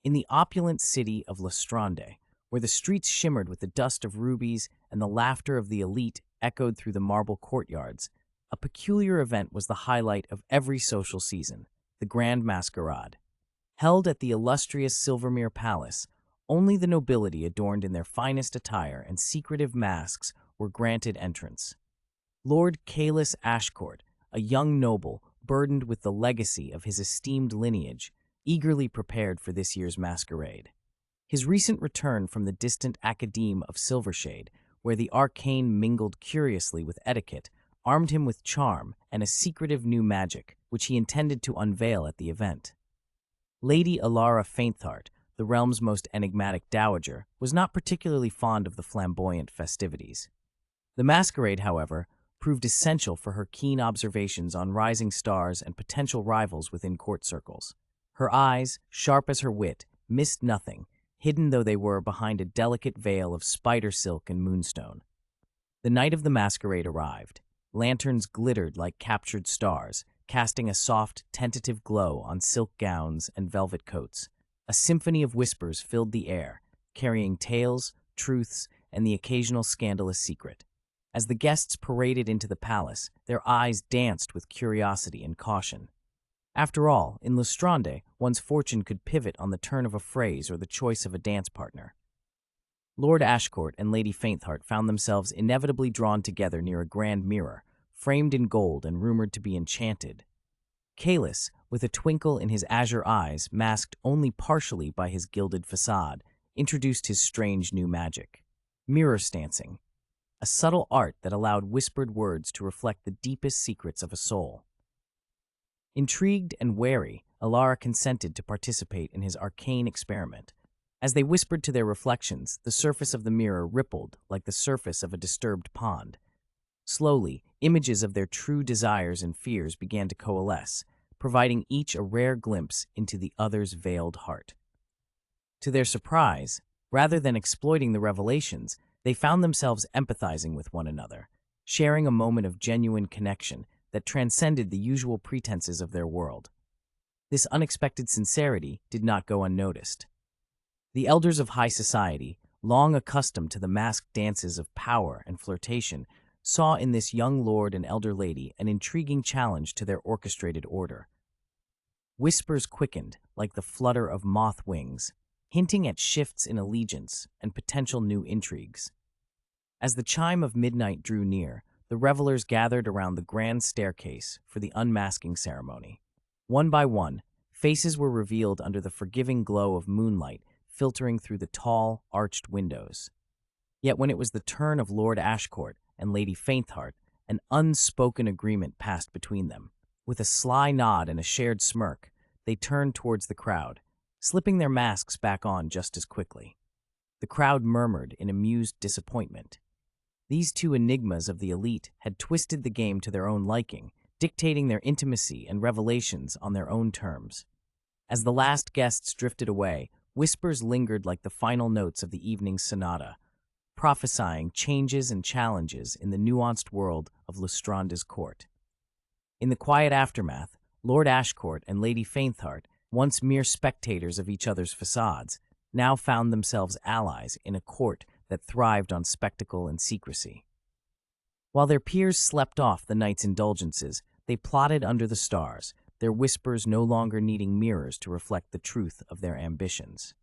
In the opulent city of Lestrande, where the streets shimmered with the dust of rubies and the laughter of the elite echoed through the marble courtyards, a peculiar event was the highlight of every social season, the Grand Masquerade. Held at the illustrious Silvermere Palace, only the nobility adorned in their finest attire and secretive masks were granted entrance. Lord Caelus Ashcourt, a young noble burdened with the legacy of his esteemed lineage, eagerly prepared for this year's masquerade. His recent return from the distant Academe of Silvershade, where the arcane mingled curiously with etiquette, armed him with charm and a secretive new magic, which he intended to unveil at the event. Lady Alara Faintheart, the realm's most enigmatic dowager, was not particularly fond of the flamboyant festivities. The masquerade, however, proved essential for her keen observations on rising stars and potential rivals within court circles. Her eyes, sharp as her wit, missed nothing, hidden though they were behind a delicate veil of spider silk and moonstone. The night of the masquerade arrived. Lanterns glittered like captured stars, casting a soft, tentative glow on silk gowns and velvet coats. A symphony of whispers filled the air, carrying tales, truths, and the occasional scandalous secret. As the guests paraded into the palace, their eyes danced with curiosity and caution. After all, in Lestrande, one's fortune could pivot on the turn of a phrase or the choice of a dance partner. Lord Ashcourt and Lady Faintheart found themselves inevitably drawn together near a grand mirror, framed in gold and rumored to be enchanted. Caelus, with a twinkle in his azure eyes masked only partially by his gilded facade, introduced his strange new magic. Mirror stancing, a subtle art that allowed whispered words to reflect the deepest secrets of a soul. Intrigued and wary, Alara consented to participate in his arcane experiment. As they whispered to their reflections, the surface of the mirror rippled like the surface of a disturbed pond. Slowly, images of their true desires and fears began to coalesce, providing each a rare glimpse into the other's veiled heart. To their surprise, rather than exploiting the revelations, they found themselves empathizing with one another, sharing a moment of genuine connection that transcended the usual pretenses of their world. This unexpected sincerity did not go unnoticed. The elders of high society, long accustomed to the masked dances of power and flirtation, saw in this young lord and elder lady an intriguing challenge to their orchestrated order. Whispers quickened like the flutter of moth wings, hinting at shifts in allegiance and potential new intrigues. As the chime of midnight drew near, the revelers gathered around the grand staircase for the unmasking ceremony. One by one, faces were revealed under the forgiving glow of moonlight filtering through the tall, arched windows. Yet when it was the turn of Lord Ashcourt and Lady Faintheart, an unspoken agreement passed between them. With a sly nod and a shared smirk, they turned towards the crowd, slipping their masks back on just as quickly. The crowd murmured in amused disappointment. These two enigmas of the elite had twisted the game to their own liking, dictating their intimacy and revelations on their own terms. As the last guests drifted away, whispers lingered like the final notes of the evening's sonata, prophesying changes and challenges in the nuanced world of Lestrande's court. In the quiet aftermath, Lord Ashcourt and Lady Faintheart, once mere spectators of each other's facades, now found themselves allies in a court that thrived on spectacle and secrecy. While their peers slept off the night's indulgences, they plotted under the stars, their whispers no longer needing mirrors to reflect the truth of their ambitions.